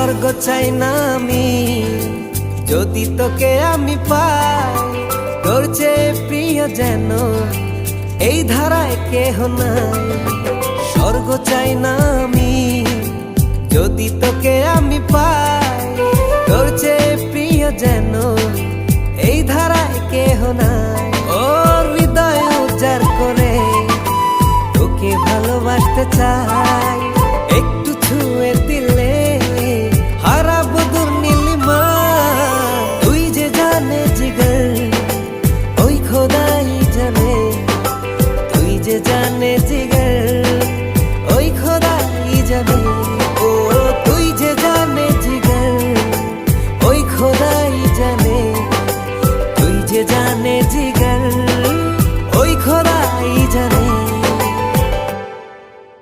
স্বর্গ চাই না আমি যদি তোকে আমি পাই, তোর চেয়ে প্রিয় যেন এই ধারায় কেহ নাই। স্বর্গ চাই না আমি যদি তোকে আমি পাই, তোর চেয়ে প্রিয় যেন এই ধারায় কেহ নাই। ওর হৃদয় উজাড় করে তোকে ভালোবাসতে চাই।